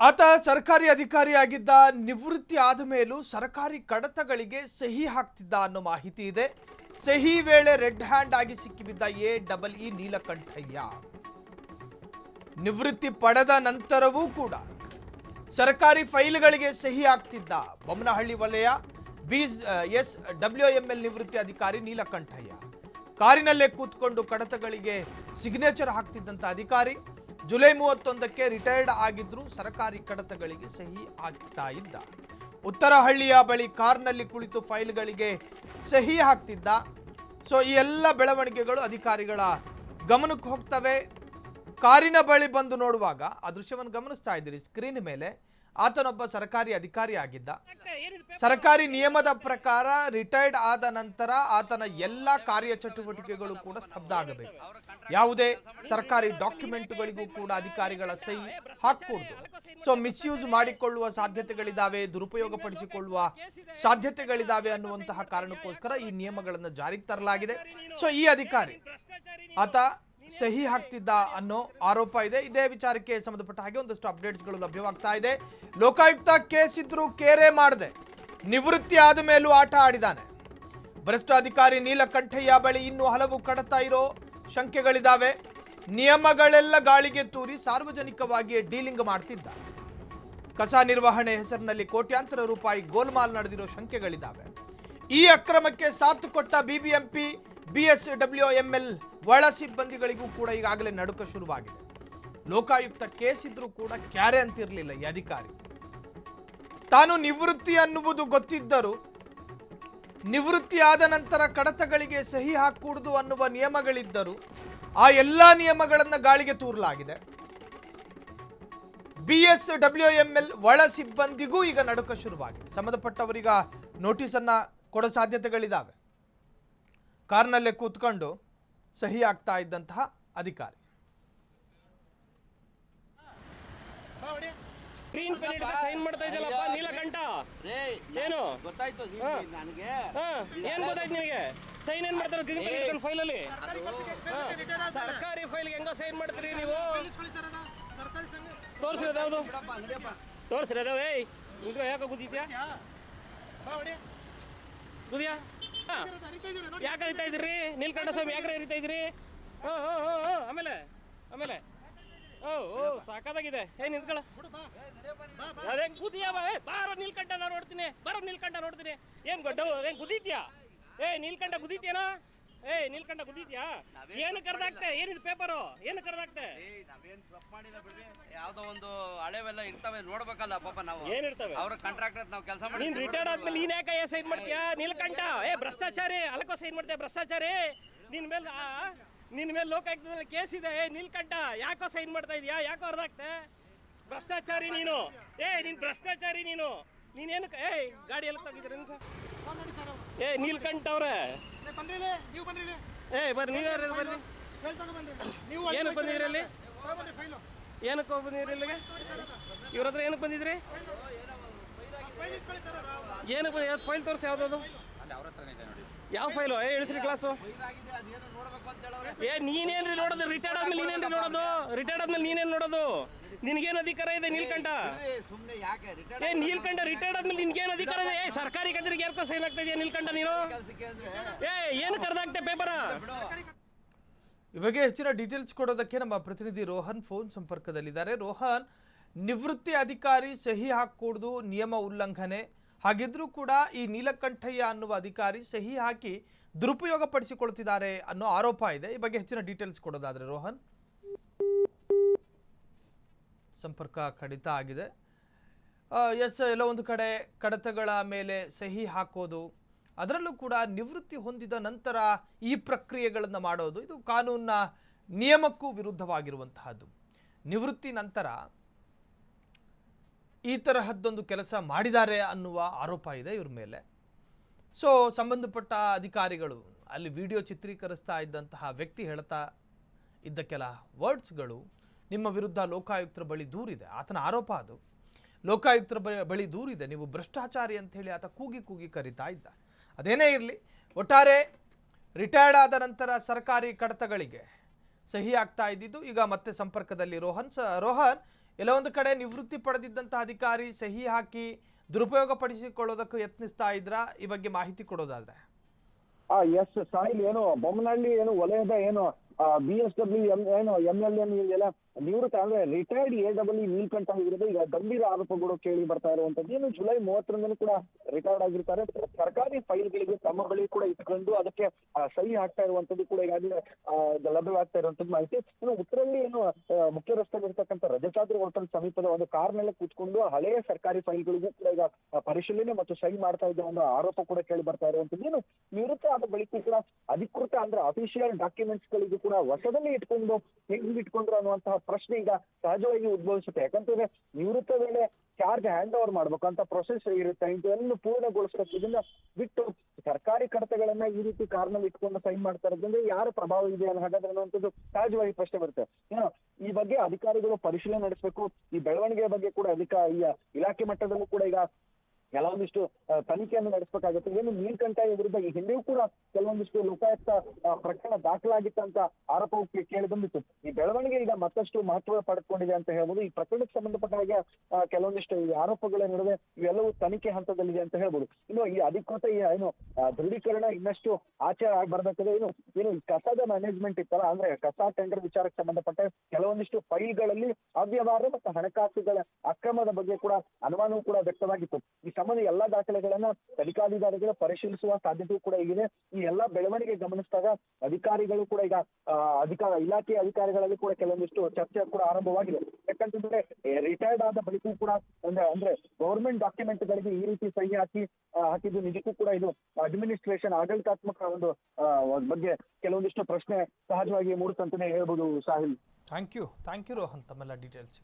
ಆತ ಸರ್ಕಾರಿ ಅಧಿಕಾರಿಯಾಗಿದ್ದ, ನಿವೃತ್ತಿ ಆದ ಮೇಲೂ ಸರ್ಕಾರಿ ಕಡತಗಳಿಗೆ ಸಹಿ ಹಾಕ್ತಿದ್ದ ಅನ್ನೋ ಮಾಹಿತಿ ಇದೆ. ಸಹಿ ವೇಳೆ ರೆಡ್ ಹ್ಯಾಂಡ್ ಆಗಿ ಸಿಕ್ಕಿಬಿದ್ದ ಎ ನೀಲಕಂಠಯ್ಯ. ನಿವೃತ್ತಿ ಪಡೆದ ನಂತರವೂ ಕೂಡ ಸರ್ಕಾರಿ ಫೈಲ್ಗಳಿಗೆ ಸಹಿ ಹಾಕ್ತಿದ್ದ ಬೊಮ್ಮನಹಳ್ಳಿ ವಲಯ BSWML ನಿವೃತ್ತಿ ಅಧಿಕಾರಿ ನೀಲಕಂಠಯ್ಯ. ಕಾರಿನಲ್ಲೇ ಕೂತ್ಕೊಂಡು ಕಡತಗಳಿಗೆ ಸಿಗ್ನೇಚರ್ ಹಾಕ್ತಿದ್ದಂಥ ಅಧಿಕಾರಿ ಜುಲೈ 31ಕ್ಕೆ ರಿಟೈರ್ಡ್ ಆಗಿದ್ರು. ಸರ್ಕಾರಿ ಕಡತಗಳಿಗೆ ಸಹಿ ಹಾಕ್ತಾ ಇದ್ದ. ಉತ್ತರಹಳ್ಳಿಯ ಬಳಿ ಕಾರ್ನಲ್ಲಿ ಕುಳಿತು ಫೈಲ್ಗಳಿಗೆ ಸಹಿ ಹಾಕ್ತಿದ್ದ. ಸೊ ಈ ಎಲ್ಲ ಬೆಳವಣಿಗೆಗಳು ಅಧಿಕಾರಿಗಳ ಗಮನಕ್ಕೆ ಹೋಗ್ತವೆ. ಕಾರಿನ ಬಳಿ ಬಂದು ನೋಡುವಾಗ ಆ ದೃಶ್ಯವನ್ನು ಗಮನಿಸ್ತಾ ಇದ್ದೀರಿ ಸ್ಕ್ರೀನ್ ಮೇಲೆ. ಆತನೊಬ್ಬ ಸರ್ಕಾರಿ ಅಧಿಕಾರಿ ಆಗಿದ್ದ. ಸರ್ಕಾರಿ ನಿಯಮದ ಪ್ರಕಾರ ರಿಟೈರ್ಡ್ ಆದ ನಂತರ ಆತನ ಎಲ್ಲ ಕಾರ್ಯಚಟುವಟಿಕೆಗಳು ಕೂಡ ಸ್ತಬ್ಧ ಆಗಬೇಕು. ಯಾವುದೇ ಸರ್ಕಾರಿ ಡಾಕ್ಯುಮೆಂಟ್ಗಳಿಗೂ ಕೂಡ ಅಧಿಕಾರಿಗಳ ಸಹಿ ಹಾಕಕೂಡದು. ಸೊ ಮಿಸ್ಯೂಸ್ ಮಾಡಿಕೊಳ್ಳುವ ಸಾಧ್ಯತೆಗಳಿದ್ದಾವೆ, ದುರುಪಯೋಗ ಪಡಿಸಿಕೊಳ್ಳುವ ಸಾಧ್ಯತೆಗಳಿದ್ದಾವೆ ಅನ್ನುವಂತಹ ಕಾರಣಕ್ಕೋಸ್ಕರ ಈ ನಿಯಮಗಳನ್ನು ಜಾರಿಗೆ ತರಲಾಗಿದೆ. ಸೊ ಈ ಅಧಿಕಾರಿ ಆತ ಸಹಿ ಹಾಕ್ತಿದ್ದ ಅನ್ನೋ ಆರೋಪ ಇದೆ. ಇದೇ ವಿಚಾರಕ್ಕೆ ಸಂಬಂಧಪಟ್ಟ ಹಾಗೆ ಒಂದಷ್ಟು ಅಪ್ಡೇಟ್ಸ್ಗಳು ಲಭ್ಯವಾಗ್ತಾ ಇದೆ. ಲೋಕಾಯುಕ್ತ ಕೇಸ್ ಇದ್ರೂ ಕೇರೆ ಮಾಡದೆ ನಿವೃತ್ತಿ ಆದ ಮೇಲೂ ಆಟ ಆಡಿದಾನೆ. ಭ್ರಷ್ಟ ಅಧಿಕಾರಿ ನೀಲಕಂಠಯ್ಯ ಬಳಿ ಇನ್ನೂ ಹಲವು ಕಡತ ಇರೋ ಶಂಕೆಗಳಿದಾವೆ. ನಿಯಮಗಳೆಲ್ಲ ಗಾಳಿಗೆ ತೂರಿ ಸಾರ್ವಜನಿಕವಾಗಿಯೇ ಡೀಲಿಂಗ್ ಮಾಡ್ತಿದ್ದ. ಕಸ ನಿರ್ವಹಣೆ ಹೆಸರಿನಲ್ಲಿ ಕೋಟ್ಯಾಂತರ ರೂಪಾಯಿ ಗೋಲ್ಮಾಲ್ ನಡೆದಿರೋ ಶಂಕೆಗಳಿದಾವೆ. ಈ ಅಕ್ರಮಕ್ಕೆ ಸಾಥ್ ಕೊಟ್ಟ BBMP BSWML ಒಳ ಸಿಬ್ಬಂದಿಗಳಿಗೂ ಕೂಡ ಈಗಾಗಲೇ ನಡುಕ ಶುರುವಾಗಿದೆ. ಲೋಕಾಯುಕ್ತ ಕೇಸ್ ಇದ್ರೂ ಕೂಡ ಕ್ಯಾರೆ ಅಂತಿರಲಿಲ್ಲ ಈ ಅಧಿಕಾರಿ. ತಾನು ನಿವೃತ್ತಿ ಅನ್ನುವುದು ಗೊತ್ತಿದ್ದರೂ ನಿವೃತ್ತಿ ಆದ ನಂತರ ಕಡತಗಳಿಗೆ ಸಹಿ ಹಾಕೂಡದು ಅನ್ನುವ ನಿಯಮಗಳಿದ್ದರೂ ಆ ಎಲ್ಲಾ ನಿಯಮಗಳನ್ನು ಗಾಳಿಗೆ ತೂರಲಾಗಿದೆ. BSWML ಒಳ ಸಿಬ್ಬಂದಿಗೂ ಈಗ ನಡುಕ ಶುರುವಾಗಿದೆ. ಸಂಬಂಧಪಟ್ಟವರೀಗ ನೋಟಿಸ್ ಅನ್ನ ಕೊಡೋ ಸಾಧ್ಯತೆಗಳಿದ್ದಾವೆ. ಕಾರ್ನಲ್ಲೇ ಕೂತ್ಕೊಂಡು ಸಹಿ ಆಗ್ತಾ ಇದ್ದಂತಹ ಅಧಿಕಾರಿ. ಗ್ರೀನ್ ಪೆನ್ ಸೈನ್ ಮಾಡ್ತಾ ಇದ್ದಲ್ಲಪ್ಪ ನೀಲಕಂಠ. ಏನು ಗೊತ್ತಾಯ್ತು ನನಗೆ? ಏನ್ ಗೊತ್ತಾಯ್ತು ನಿನಗೆ? ಸೈನ್ ಏನ್ ಮಾಡ್ತಾರೆ ಗ್ರೀನ್ ಪೆನ್ ಫೈಲ್ ಅಲ್ಲಿ? ಸರ್ಕಾರಿ ಫೈಲ್ ಹೆಂಗೋ ಸೈನ್ ಮಾಡ್ತೀರಿ ನೀವು? ತೋರಿಸಿರೋದು ಯಾವುದು? ತೋರಿಸಿರೋದು? ಏಯ್ ನಿಂತ್ಕೊ, ಯಾಕೆ ಗುದ್ದಿದ್ಯಾ? ಗುದಿಯಾ? ಯಾಕೆ ಹರಿತಾ ಇದ್ರಿ? ನೀಲ್ಕಂಠ ಸ್ವಾಮಿ ಯಾಕೆ ಹರಿತಾ ಇದ್ರಿ? ಆಮೇಲೆ ಆಮೇಲೆ ಸಾಕಾಗಿದೆ. ನಿಂತ್ಕೊಳ್ಳ. ಅದೇ ಕುದಿಯ ಬಾರ ನೀಲ್ಕಂಠ ನಾನು ನೋಡ್ತೀನಿ. ಬರೋ ನೀಲ್ಕಂಠ ನೋಡ್ತೀನಿ. ಏನ್ ಗೊಡ್ಡ ಏನ್ ಕುದೀತ್ಯಾ? ನೀಲ್ಕಂಠ ಕುದೀತ್ಯಾನೋ? ನೀಲ್ಕಂಠ ಕುದೀತ್ಯಾ? ಏನು ಕರೆದಾಕ್ತೆ? ಏನಿದು ಪೇಪರು? ಏನು ಕರೆದಾಕ್ತೆ? ಯಾವ್ದೋ ಒಂದು ಹಳೆವೆಲ್ಲ ಇರ್ತವೆ, ನೋಡ್ಬೇಕಲ್ಲ ಪಾಪ ನಾವು. ಏನಿರ್ತವೆ? ಅವ್ರ ಕಾಂಟ್ರಾಕ್ಟರ್ ನಾವು ಕೆಲಸ ಮಾಡಿ. ನೀನ್ ರಿಟೈರ್ಡ್ ಆದ್ಮೇಲೆ ನೀನ್ ಯಾಕೆ ಸೈನ್ ಮಾಡ್ತೀಯಾ ನೀಲ್ಕಂಠ? ಭ್ರಷ್ಟಾಚಾರಿ ಅಲ್ಕೋ ಸೈನ್ ಮಾಡ್ತೀಯ ಭ್ರಷ್ಟಾಚಾರಿ. ನಿನ್ ಮೇಲೆ ಲೋಕಾಯುಕ್ತದಲ್ಲಿ ಕೇಸ್ ಇದೆ. ನೀಲ್ಕಂಠ ಯಾಕೋ ಸೈನ್ ಮಾಡ್ತಾ ಇದೀಯಾ? ಯಾಕೋ ಅರ್ಧಾಕ್ತೆ? ಭ್ರಷ್ಟಾಚಾರಿ ನೀನು. ನೀನ್ ಭ್ರಷ್ಟಾಚಾರಿ ನೀನು. ನೀನೇನು ಗಾಡಿ ಎಲ್ಲ ತೆಗಿದ್ರಿ ನೀಲ್ಕಂಠ ಅವ್ರೆ? ಬರ್ರಿ ನೀವು ಬರ್ರಿ. ಏನಕ್ಕೆ ಬಂದಿದ್ರಿ ಅಲ್ಲಿ? ಏನಕ್ಕೆ ಹೋಗಿ ಬಂದಿದ್ರಿ ಇಲ್ಲಿಗೆ? ಇವ್ರ ಹತ್ರ ಏನಕ್ಕೆ ಬಂದಿದ್ರಿ? ಏನಕ್ಕೆ ಬಂದ? ಫೈಲ್ ತೋರಿಸಿ ಯಾವ್ದದು? ಯಾವ ಫೈಲು? ಇಳಿಸ್ರಿ ಕ್ಲಾಸು. ನೀನೇನ್ರಿ ನೋಡೋದು? ರಿಟೈರ್ಡ್ ಆದ್ಮೇಲೆ ನೀನೇನ್ರಿ ನೋಡೋದು? ರಿಟೈರ್ಡ್ ಆದ್ಮೇಲೆ ನೀನೇನು ನೋಡೋದು? ನಿನ್ಗೇನು ಅಧಿಕಾರ ಇದೆ ನೀಲ್ಕಂಠ? ನೀಲ್ಕಂಠ ರಿಟೈರ್ಡ್ ಆದ್ಮೇಲೆ ನಿನ್ಗೇನು ಅಧಿಕಾರ ಇದೆ? ಸರ್ಕಾರಿ ಕಚೇರಿಗೆ ಯಾರ್ಕೋ ಸೈನ್ ಆಗ್ತಾ ಇದೆಯಾ ನೀಲ್ಕಂಠ ನೀನು? ಏನು ಕರೆದಾಗ್ತೆ ಪೇಪರ? ಈ ಬಗ್ಗೆ ಹೆಚ್ಚಿನ ಡೀಟೇಲ್ಸ್ ಕೊಡೋದಕ್ಕೆ ನಮ್ಮ ಪ್ರತಿನಿಧಿ ರೋಹನ್ ಫೋನ್ ಸಂಪರ್ಕದಲ್ಲಿದ್ದಾರೆ. ರೋಹನ್, ನಿವೃತ್ತಿ ಅಧಿಕಾರಿ ಸಹಿ ಹಾಕೂಡ್ದು ನಿಯಮ ಉಲ್ಲಂಘನೆ. ಹಾಗಿದ್ರೂ ಕೂಡ ಈ ನೀಲಕಂಠಯ್ಯ ಅನ್ನುವ ಅಧಿಕಾರಿ ಸಹಿ ಹಾಕಿ ದುರುಪಯೋಗ ಪಡಿಸಿಕೊಳ್ತಿದ್ದಾರೆ ಅನ್ನೋ ಆರೋಪ ಇದೆ. ಈ ಬಗ್ಗೆ ಹೆಚ್ಚಿನ ಡೀಟೇಲ್ಸ್ ಕೊಡೋದಾದ್ರೆ ರೋಹನ್. ಸಂಪರ್ಕ ಕಡಿತ ಆಗಿದೆ. ಎಲ್ಲೋ ಒಂದು ಕಡೆ ಕಡತಗಳ ಮೇಲೆ ಸಹಿ ಹಾಕೋದು, ಅದರಲ್ಲೂ ಕೂಡ ನಿವೃತ್ತಿ ಹೊಂದಿದ ನಂತರ ಈ ಪ್ರಕ್ರಿಯೆಗಳನ್ನು ಮಾಡೋದು, ಇದು ಕಾನೂನಿನ ನಿಯಮಕ್ಕೂ ವಿರುದ್ಧವಾಗಿರುವಂತಹದ್ದು. ನಿವೃತ್ತಿ ನಂತರ ಈ ತರಹದ್ದೊಂದು ಕೆಲಸ ಮಾಡಿದ್ದಾರೆ ಅನ್ನುವ ಆರೋಪ ಇದೆ ಇವ್ರ ಮೇಲೆ. ಸೊ ಸಂಬಂಧಪಟ್ಟ ಅಧಿಕಾರಿಗಳು, ಅಲ್ಲಿ ವಿಡಿಯೋ ಚಿತ್ರೀಕರಿಸ್ತಾ ಇದ್ದಂತಹ ವ್ಯಕ್ತಿ ಹೇಳ್ತಾ ಇದ್ದ ಕೆಲ ವರ್ಡ್ಸ್ಗಳು ನಿಮ್ಮ ವಿರುದ್ಧ ಲೋಕಾಯುಕ್ತರ ಬಳಿ ದೂರಿದೆ. ಆತನ ಆರೋಪ ಅದು. ಲೋಕಾಯುಕ್ತರ ಬಳಿ ದೂರಿದೆ, ನೀವು ಭ್ರಷ್ಟಾಚಾರಿ ಅಂತ ಹೇಳಿ ಆತ ಕೂಗಿ ಕರೀತಾ ಇದ್ದ. ಅದೇನೇ ಇರಲಿ, ಒಟ್ಟಾರೆ ರಿಟೈರ್ಡ್ ಆದ ನಂತರ ಸರ್ಕಾರಿ ಕಡತಗಳಿಗೆ ಸಹಿ ಆಗ್ತಾ ಇದ್ದಿದ್ದು. ಈಗ ಮತ್ತೆ ಸಂಪರ್ಕದಲ್ಲಿ ರೋಹನ್. ಎಲ್ಲ ಒಂದು ಕಡೆ ನಿವೃತ್ತಿ ಪಡೆದಿದ್ದಂಥ ಅಧಿಕಾರಿ ಸಹಿ ಹಾಕಿ ದುರುಪಯೋಗ ಪಡಿಸಿಕೊಳ್ಳೋದಕ್ಕೂ ಯತ್ನಿಸ್ತಾ ಇದ್ರ, ಈ ಬಗ್ಗೆ ಮಾಹಿತಿ ಕೊಡೋದಾದ್ರೆ? ಎಸ್ ಸಾಹಿಲ್, ಏನು ಬೊಮ್ಮನಹಳ್ಳಿ ಏನು ವಲಯದ ಏನು BSW ಏನು MLN ಎಲ್ಲ ನಿವೃತ್ತ ಅಂದ್ರೆ ರಿಟೈರ್ಡ್ AEE ನೀಲ್ಕಂಠ ವಿರುದ್ಧ ಈಗ ಗಂಭೀರ ಆರೋಪಗಳು ಕೇಳಿ ಬರ್ತಾ ಇರುವಂತದ್ದು. ಏನು ಜುಲೈ 30ರಂದು ಕೂಡ ರಿಟೈರ್ಡ್ ಆಗಿರ್ತಾರೆ. ಸರ್ಕಾರಿ ಫೈಲ್ಗಳಿಗೆ ತಮ್ಮ ಬಳಿ ಕೂಡ ಇಟ್ಕೊಂಡು ಅದಕ್ಕೆ ಸಹಿ ಹಾಕ್ತಾ ಇರುವಂತದ್ದು ಕೂಡ ಈಗಾಗಲೇ ಲಭ್ಯವಾಗ್ತಾ ಇರುವಂತದ್ದು ಮಾಹಿತಿ. ಇನ್ನು ಉತ್ತರಲ್ಲಿ ಏನು ಮುಖ್ಯ ರಸ್ತೆಯಲ್ಲಿ ಇರ್ತಕ್ಕಂಥ ರಜತಾದ್ರಿ ಹೋಟೆಲ್ ಸಮೀಪದ ಒಂದು ಕಾರ್ನಲ್ಲೇ ಕೂತ್ಕೊಂಡು ಹಳೆಯ ಸರ್ಕಾರಿ ಫೈಲ್ಗಳಿಗೂ ಕೂಡ ಈಗ ಪರಿಶೀಲನೆ ಮತ್ತು ಸಹಿ ಮಾಡ್ತಾ ಇದ್ದ ಒಂದು ಆರೋಪ ಕೂಡ ಕೇಳಿ ಬರ್ತಾ ಇರುವಂತದ್ದು. ಏನು ನಿವೃತ್ತ ಆದ ಬಳಿಕ ಕೂಡ ಅಧಿಕೃತ ಅಂದ್ರೆ ಅಫಿಷಿಯಲ್ ಡಾಕ್ಯುಮೆಂಟ್ಸ್ ಗಳಿಗೂ ಕೂಡ ವಶದಲ್ಲಿ ಇಟ್ಕೊಂಡು ಹೆಂಗ್ ಇಟ್ಕೊಂಡ್ರು ಅನ್ನುವಂತಹ ಪ್ರಶ್ನೆ ಈಗ ಸಹಜವಾಗಿ ಉದ್ಭವಿಸುತ್ತೆ. ಯಾಕಂತಂದ್ರೆ ನಿವೃತ್ತ ವೇಳೆ ಚಾರ್ಜ್ ಹ್ಯಾಂಡ್ ಓವರ್ ಮಾಡ್ಬೇಕಂತ ಪ್ರೊಸೆಸ್ ಇರುತ್ತೆ, ಇದನ್ನು ಪೂರ್ಣಗೊಳಿಸ್ಬೇಕು. ಇದನ್ನ ಬಿಟ್ಟು ಸರ್ಕಾರಿ ಕಡತಗಳನ್ನ ಈ ರೀತಿ ಕಾರ್ನಲ್ಲಿ ಇಟ್ಕೊಂಡು ಸೈನ್ ಮಾಡ್ತಾ ಇರೋದ್ರಿಂದ ಯಾರ ಪ್ರಭಾವ ಇದೆ ಹಾಗಾದ್ರೆ ಅನ್ನುವಂಥದ್ದು ಸಹಜವಾಗಿ ಪ್ರಶ್ನೆ ಬರುತ್ತೆ. ಏನು ಈ ಬಗ್ಗೆ ಅಧಿಕಾರಿಗಳು ಪರಿಶೀಲನೆ ನಡೆಸಬೇಕು. ಈ ಬೆಳವಣಿಗೆಯ ಬಗ್ಗೆ ಕೂಡ ಈ ಇಲಾಖೆ ಮಟ್ಟದಲ್ಲೂ ಕೂಡ ಈಗ ಕೆಲವೊಂದಿಷ್ಟು ತನಿಖೆಯನ್ನು ನಡೆಸಬೇಕಾಗುತ್ತೆ. ಏನು ನೀಲ್ಕಂಠ ವಿರುದ್ಧ ಈ ಹಿಂದೆಯೂ ಕೂಡ ಕೆಲವೊಂದಿಷ್ಟು ಲೋಕಾಯುಕ್ತ ಪ್ರಕರಣ ದಾಖಲಾಗಿತ್ತಂತ ಆರೋಪವು ಕೇಳಿ ಬಂದಿತ್ತು. ಈ ಬೆಳವಣಿಗೆ ಈಗ ಮತ್ತಷ್ಟು ಮಹತ್ವ ಪಡೆದುಕೊಂಡಿದೆ ಅಂತ ಹೇಳ್ಬೋದು. ಈ ಪ್ರಕರಣಕ್ಕೆ ಸಂಬಂಧಪಟ್ಟ ಹಾಗೆ ಕೆಲವೊಂದಿಷ್ಟು ಈ ಆರೋಪಗಳ ನಡುವೆ ಇವೆಲ್ಲವೂ ತನಿಖೆ ಹಂತದಲ್ಲಿದೆ ಅಂತ ಹೇಳ್ಬೋದು. ಇನ್ನು ಈ ಅಧಿಕೃತ ಏನು ದೃಢೀಕರಣ ಇನ್ನಷ್ಟು ಆಚೆ ಬರ್ಬೇಕಾದ್ರೆ ಏನು ಕಸದ ಮ್ಯಾನೇಜ್ಮೆಂಟ್ ಇತ್ತಲ್ಲ, ಅಂದ್ರೆ ಕಸ ಟೆಂಡರ್ ವಿಚಾರಕ್ಕೆ ಸಂಬಂಧಪಟ್ಟ ಕೆಲವೊಂದಿಷ್ಟು ಫೈಲ್ಗಳಲ್ಲಿ ಅವ್ಯವಹಾರ ಮತ್ತು ಹಣಕಾಸುಗಳ ಅಕ್ರಮದ ಬಗ್ಗೆ ಕೂಡ ಅನುಮಾನವೂ ಕೂಡ ವ್ಯಕ್ತವಾಗಿತ್ತು. ಈ ಸಂಬಂಧ ಎಲ್ಲಾ ದಾಖಲೆಗಳನ್ನ ತನಿಖಾಧಿಕಾರಿಗಳು ಪರಿಶೀಲಿಸುವ ಸಾಧ್ಯತೆ ಕೂಡ ಇದೆ. ಈ ಎಲ್ಲಾ ಬೆಳವಣಿಗೆ ಗಮನಿಸಿದಾಗ ಅಧಿಕಾರಿಗಳು ಕೂಡ ಈಗ ಇಲಾಖೆಯ ಅಧಿಕಾರಿಗಳಲ್ಲಿ ಕೂಡ ಕೆಲವೊಂದಿಷ್ಟು ಚರ್ಚೆ ಕೂಡ ಆರಂಭವಾಗಿದೆ. ಯಾಕಂತಂದ್ರೆ ರಿಟೈರ್ಡ್ ಆದ ಬಳಿಕೂ ಕೂಡ ಅಂದ್ರೆ ಗೌರ್ಮೆಂಟ್ ಡಾಕ್ಯುಮೆಂಟ್ ಗಳಿಗೆ ಈ ರೀತಿ ಸಹಿ ಹಾಕಿದ್ದು ನಿಜಕ್ಕೂ ಕೂಡ ಇದು ಅಡ್ಮಿನಿಸ್ಟ್ರೇಷನ್ ಆಡಳಿತಾತ್ಮಕ ಒಂದು ಬಗ್ಗೆ ಕೆಲವೊಂದಿಷ್ಟು ಪ್ರಶ್ನೆ ಸಹಜವಾಗಿ ಮೂಡುತ್ತಂತಾನೆ ಹೇಳ್ಬೋದು. ಸಾಹಿಲ್, ಥ್ಯಾಂಕ್ ಯು ರೋಹನ್ ತಮ್ಮೆಲ್ಲ ಡೀಟೇಲ್ಸ್.